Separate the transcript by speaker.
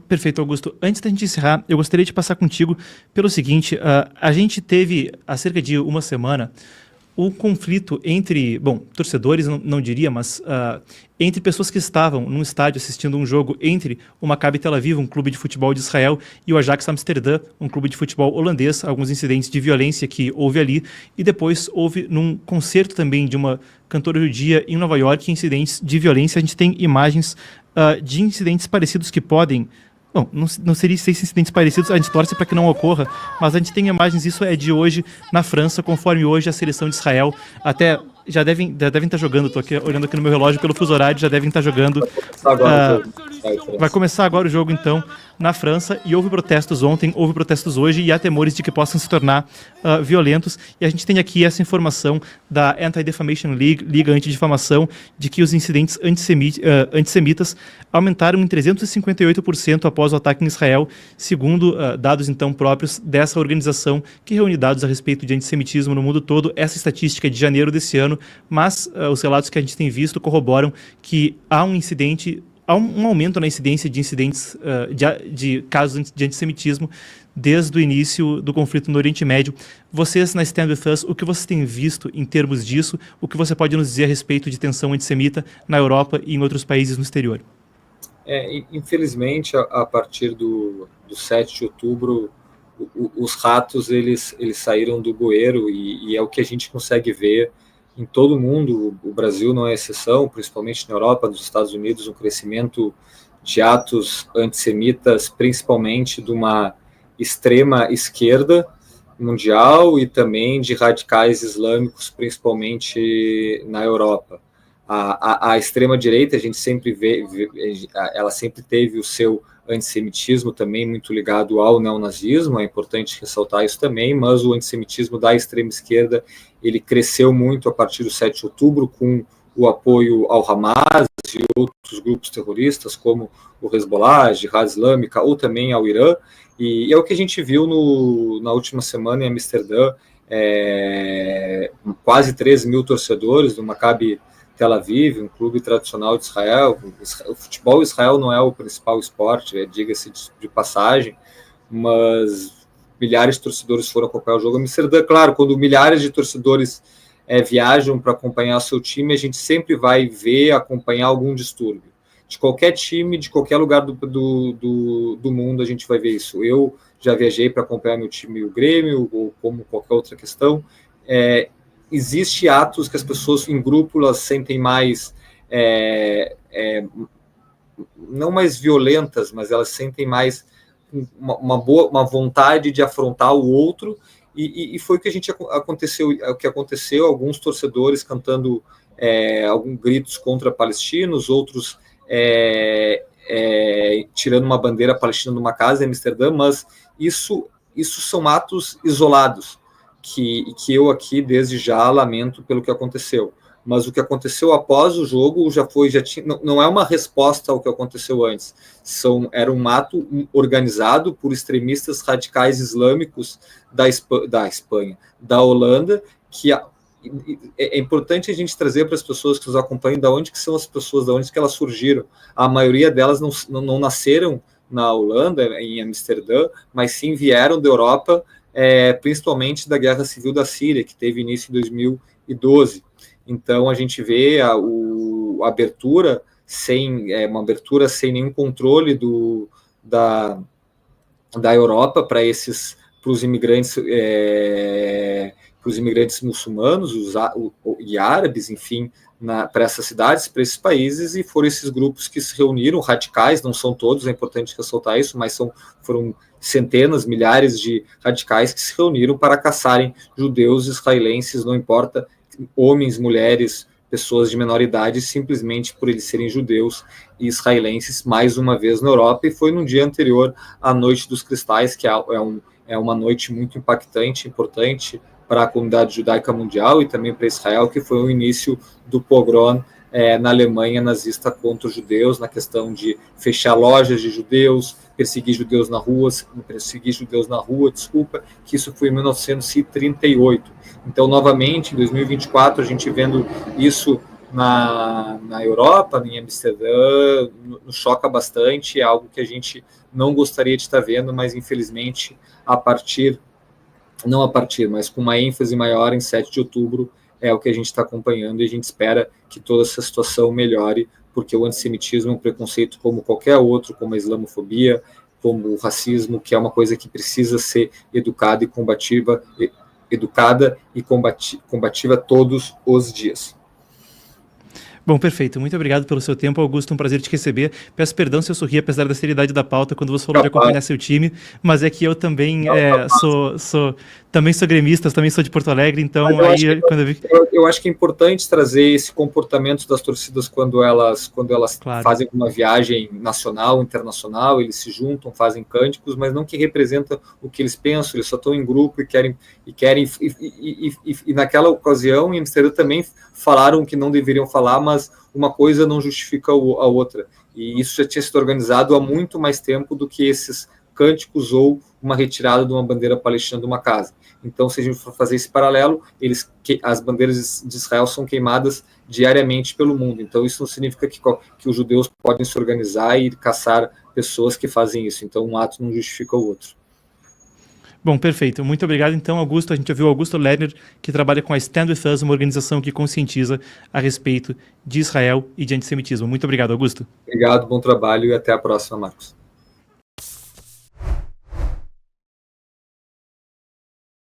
Speaker 1: Perfeito, Augusto. Antes da gente encerrar, eu gostaria de passar contigo pelo seguinte: a gente teve, há cerca de uma semana, o conflito entre, torcedores, não diria, mas entre pessoas que estavam num estádio assistindo um jogo entre o Maccabi Tel Aviv, um clube de futebol de Israel, e o Ajax Amsterdã, um clube de futebol holandês, alguns incidentes de violência que houve ali, e depois houve num concerto também de uma cantora judia em Nova York, incidentes de violência. A gente tem imagens de incidentes parecidos que podem... Bom, não seria 6 incidentes parecidos, a gente torce para que não ocorra, mas a gente tem imagens, isso é de hoje na França, conforme hoje a seleção de Israel, até já devem estar jogando, estou olhando aqui no meu relógio pelo fuso horário, já devem estar jogando. Vai começar agora o jogo, então, na França, e houve protestos ontem, houve protestos hoje, e há temores de que possam se tornar violentos, e a gente tem aqui essa informação da Anti-Defamation League, Liga Antidifamação, de que os incidentes antissemitas aumentaram em 358% após o ataque em Israel, segundo dados, então, próprios dessa organização, que reúne dados a respeito de antissemitismo no mundo todo. Essa estatística é de janeiro desse ano, mas os relatos que a gente tem visto corroboram que há um aumento na incidência de incidentes de casos de antissemitismo desde o início do conflito no Oriente Médio. Vocês, na Stand With Us, o que vocês têm visto em termos disso? O que você pode nos dizer a respeito de tensão antissemita na Europa e em outros países no exterior?
Speaker 2: Infelizmente, a partir do 7 de outubro, os ratos eles saíram do bueiro, e é o que a gente consegue ver em todo o mundo. O Brasil não é exceção, principalmente na Europa, nos Estados Unidos, um crescimento de atos antissemitas, principalmente de uma extrema esquerda mundial e também de radicais islâmicos, principalmente na Europa. A extrema-direita, a gente sempre vê, ela sempre teve o seu antissemitismo também muito ligado ao neonazismo, é importante ressaltar isso também, mas o antissemitismo da extrema-esquerda, ele cresceu muito a partir do 7 de outubro, com o apoio ao Hamas e outros grupos terroristas, como o Hezbollah, a Jihad Islâmica, ou também ao Irã, e é o que a gente viu na última semana em Amsterdã, quase 13 mil torcedores do Maccabi Tel Aviv, um clube tradicional de Israel. O futebol em Israel não é o principal esporte, diga-se de passagem, mas milhares de torcedores foram acompanhar o jogo em Amsterdã. Claro, quando milhares de torcedores viajam para acompanhar o seu time, a gente sempre vai acompanhar algum distúrbio. De qualquer time, de qualquer lugar do mundo, a gente vai ver isso. Eu já viajei para acompanhar meu time, o Grêmio, ou como qualquer outra questão. Existe atos que as pessoas em grupo elas sentem mais, não mais violentas, mas elas sentem mais uma vontade de afrontar o outro, e foi o que aconteceu, alguns torcedores cantando alguns gritos contra palestinos, outros tirando uma bandeira palestina numa casa em Amsterdã, mas isso são atos isolados, que eu aqui desde já lamento pelo que aconteceu, mas o que aconteceu após o jogo não é uma resposta ao que aconteceu antes, era um ato organizado por extremistas radicais islâmicos da Espanha, da Holanda, que é importante a gente trazer para as pessoas que nos acompanham de onde que são as pessoas, de onde que elas surgiram. A maioria delas não nasceram na Holanda, em Amsterdã, mas sim vieram da Europa, principalmente da Guerra Civil da Síria, que teve início em 2012. Então a gente vê a abertura uma abertura sem nenhum controle da Europa para os imigrantes muçulmanos e árabes, enfim, para essas cidades, para esses países, e foram esses grupos que se reuniram, radicais, não são todos, é importante ressaltar isso, mas foram centenas, milhares de radicais que se reuniram para caçarem judeus israelenses, não importa, homens, mulheres, pessoas de menor idade, simplesmente por eles serem judeus e israelenses, mais uma vez na Europa, e foi no dia anterior à Noite dos Cristais, que é uma noite muito impactante, importante para a comunidade judaica mundial e também para Israel, que foi o início do pogrom na Alemanha nazista contra os judeus, na questão de fechar lojas de judeus, perseguir judeus na rua, que isso foi em 1938. Então, novamente, em 2024, a gente vendo isso na Europa, em Amsterdã, nos choca bastante, é algo que a gente não gostaria de estar vendo, mas infelizmente mas com uma ênfase maior em 7 de outubro, é o que a gente está acompanhando e a gente espera que toda essa situação melhore, porque o antissemitismo é um preconceito como qualquer outro, como a islamofobia, como o racismo, que é uma coisa que precisa ser educada e combativa todos os dias.
Speaker 1: Bom, perfeito. Muito obrigado pelo seu tempo, Augusto. Um prazer te receber. Peço perdão se eu sorri, apesar da seriedade da pauta, quando você falou de acompanhar seu time, mas é que eu também também sou gremista, também sou de Porto Alegre, então
Speaker 2: eu acho que é importante trazer esse comportamento das torcidas quando elas claro, fazem uma viagem nacional, internacional, eles se juntam, fazem cânticos, mas não que representa o que eles pensam, eles só estão em grupo e naquela ocasião em Amsterdã também falaram que não deveriam falar, mas uma coisa não justifica a outra. E isso já tinha sido organizado há muito mais tempo do que esses cânticos ou uma retirada de uma bandeira palestina de uma casa. Então, se a gente for fazer esse paralelo, as bandeiras de Israel são queimadas diariamente pelo mundo. Então, isso não significa que os judeus podem se organizar e caçar pessoas que fazem isso. Então, um ato não justifica o outro.
Speaker 1: Bom, perfeito. Muito obrigado, então, Augusto. A gente ouviu o Augusto Lerner, que trabalha com a Stand With Us, uma organização que conscientiza a respeito de Israel e de antissemitismo. Muito obrigado, Augusto.
Speaker 2: Obrigado, bom trabalho e até a próxima, Marcos.